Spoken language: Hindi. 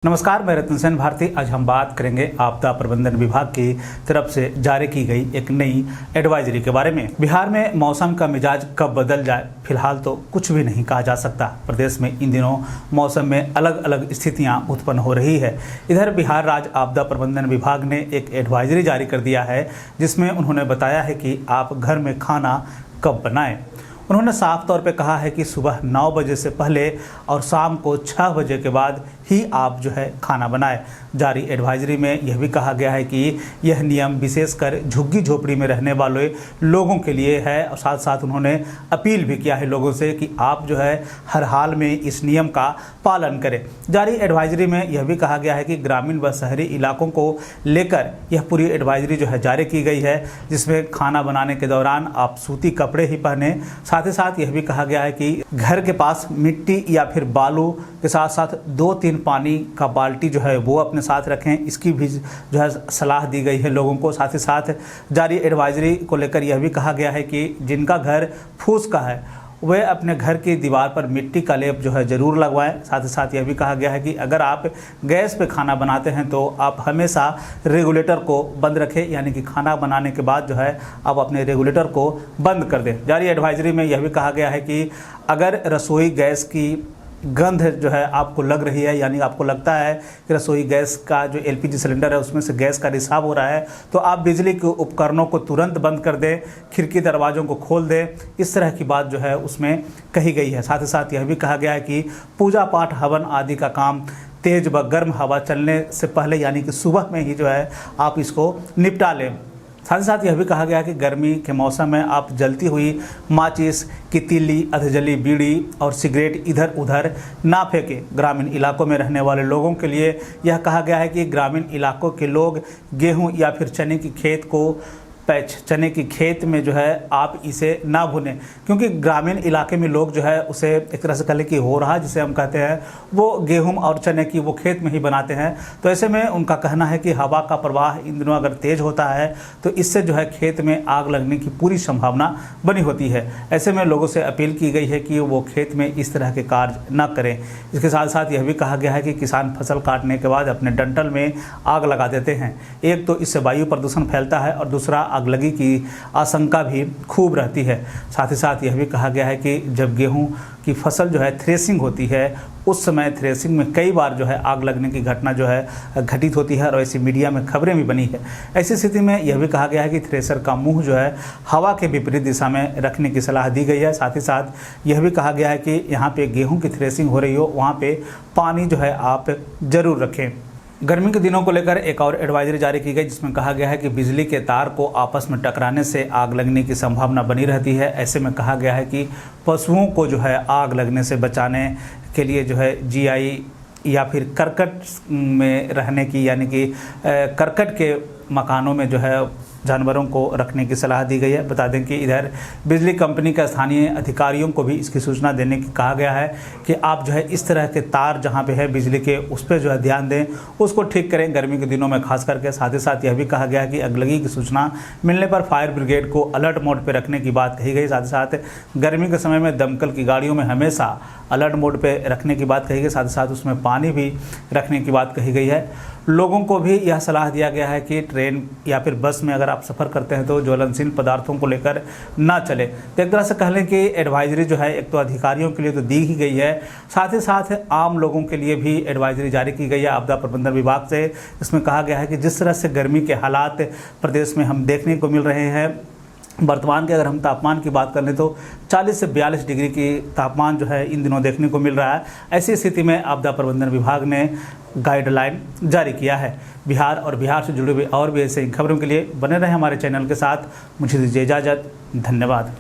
नमस्कार, मैं रतन सेन भारती। आज हम बात करेंगे आपदा प्रबंधन विभाग की तरफ से जारी की गई एक नई एडवाइजरी के बारे में। बिहार में मौसम का मिजाज कब बदल जाए फिलहाल तो कुछ भी नहीं कहा जा सकता। प्रदेश में इन दिनों मौसम में अलग अलग स्थितियां उत्पन्न हो रही है। इधर बिहार राज्य आपदा प्रबंधन विभाग ने एक एडवाइजरी जारी कर दिया है, जिसमें उन्होंने बताया है कि आप घर में खाना कब बनाएं। उन्होंने साफ तौर पे कहा है कि सुबह 9 बजे से पहले और शाम को 6 बजे के बाद ही आप जो है खाना बनाएं। जारी एडवाइजरी में यह भी कहा गया है कि यह नियम विशेषकर झुग्गी झोपड़ी में रहने वाले लोगों के लिए है और साथ साथ उन्होंने अपील भी किया है लोगों से कि आप जो है हर हाल में इस नियम का पालन करें। जारी एडवाइजरी में यह भी कहा गया है कि ग्रामीण व शहरी इलाकों को लेकर यह पूरी एडवाइजरी जो है जारी की गई है, जिसमें खाना बनाने के दौरान आप सूती कपड़े ही पहने। साथ ही साथ यह भी कहा गया है कि घर के पास मिट्टी या फिर बालू के साथ साथ 2-3 पानी का बाल्टी जो है वो अपने साथ रखें। इसकी भी जो है सलाह दी गई है लोगों को। साथ ही साथ जारी एडवाइजरी को लेकर यह भी कहा गया है कि जिनका घर फूस का है वे अपने घर की दीवार पर मिट्टी का लेप जो है ज़रूर लगवाएं। साथ ही साथ यह भी कहा गया है कि अगर आप गैस पे खाना बनाते हैं तो आप हमेशा रेगुलेटर को बंद रखें, यानी कि खाना बनाने के बाद जो है आप अपने रेगुलेटर को बंद कर दें। जारी एडवाइजरी में यह भी कहा गया है कि अगर रसोई गैस की गंध जो है आपको लग रही है, यानी आपको लगता है कि रसोई गैस का जो एलपीजी सिलेंडर है उसमें से गैस का रिसाव हो रहा है, तो आप बिजली के उपकरणों को तुरंत बंद कर दें, खिड़की दरवाज़ों को खोल दें। इस तरह की बात जो है उसमें कही गई है। साथ ही साथ यह भी कहा गया है कि पूजा पाठ हवन आदि का काम तेज व गर्म हवा चलने से पहले यानी कि सुबह में ही जो है आप इसको निपटा लें। साथ ही साथ यह भी कहा गया कि गर्मी के मौसम में आप जलती हुई माचिस की तीली, अधजली बीड़ी और सिगरेट इधर उधर ना फेंकें। ग्रामीण इलाकों में रहने वाले लोगों के लिए यह कहा गया है कि ग्रामीण इलाकों के लोग गेहूं या फिर चने की खेत में जो है आप इसे ना भुनें, क्योंकि ग्रामीण इलाके में लोग जो है उसे एक तरह से कह लें कि हो रहा जिसे हम कहते हैं वो गेहूं और चने की वो खेत में ही बनाते हैं। तो ऐसे में उनका कहना है कि हवा का प्रवाह इन दिनों अगर तेज़ होता है तो इससे जो है खेत में आग लगने की पूरी संभावना बनी होती है। ऐसे में लोगों से अपील की गई है कि वो खेत में इस तरह के कार्य न करें। इसके साथ साथ यह भी कहा गया है कि किसान फसल काटने के बाद अपने डंठल में आग लगा देते हैं। एक तो इससे वायु प्रदूषण फैलता है और दूसरा आगलगी की आशंका भी खूब रहती है। साथ ही साथ यह भी कहा गया है कि जब गेहूं की फसल जो है थ्रेसिंग होती है उस समय थ्रेसिंग में कई बार जो है आग लगने की घटना जो है घटित होती है और ऐसी मीडिया में खबरें भी बनी है। ऐसी स्थिति में यह भी कहा गया है कि थ्रेसर का मुंह जो है हवा के विपरीत दिशा में रखने की सलाह दी गई है। साथ ही साथ यह भी कहा गया है कि यहाँ पे गेहूं की थ्रेसिंग हो रही हो वहाँ पे पानी जो है आप ज़रूर रखें। गर्मी के दिनों को लेकर एक और एडवाइजरी जारी की गई, जिसमें कहा गया है कि बिजली के तार को आपस में टकराने से आग लगने की संभावना बनी रहती है। ऐसे में कहा गया है कि पशुओं को जो है आग लगने से बचाने के लिए जो है जीआई या फिर करकट में रहने की, यानी कि करकट के मकानों में जो है जानवरों को रखने की सलाह दी गई है। बता दें कि इधर बिजली कंपनी के स्थानीय अधिकारियों को भी इसकी सूचना देने की कहा गया है कि आप जो है इस तरह के तार जहां पे है बिजली के उस पर जो है ध्यान दें, उसको ठीक करें गर्मी के दिनों में खास करके। साथ ही साथ यह भी कहा गया है कि अगलगी की सूचना मिलने पर फायर ब्रिगेड को अलर्ट मोड पर रखने की बात कही गई। साथ ही साथ गर्मी के समय में दमकल की गाड़ियों में हमेशा अलर्ट मोड पर रखने की बात कही गई। साथ ही साथ उसमें पानी भी रखने की बात कही गई है। लोगों को भी यह सलाह दिया गया है कि ट्रेन या फिर बस में अगर आप सफ़र करते हैं तो ज्वलनशील पदार्थों को लेकर ना चले। तो एक तरह से कह लें कि एडवाइजरी जो है एक तो अधिकारियों के लिए तो दी ही गई है, साथ ही साथ आम लोगों के लिए भी एडवाइजरी जारी की गई है आपदा प्रबंधन विभाग से। इसमें कहा गया है कि जिस तरह से गर्मी के हालात प्रदेश में हम देखने को मिल रहे हैं, वर्तमान के अगर हम तापमान की बात कर लें तो 40 से 42 डिग्री की तापमान जो है इन दिनों देखने को मिल रहा है। ऐसी स्थिति में आपदा प्रबंधन विभाग ने गाइडलाइन जारी किया है। बिहार और बिहार से जुड़े हुए और भी ऐसे खबरों के लिए बने रहें हमारे चैनल के साथ। मुझे दीजिए इजाज़त। धन्यवाद।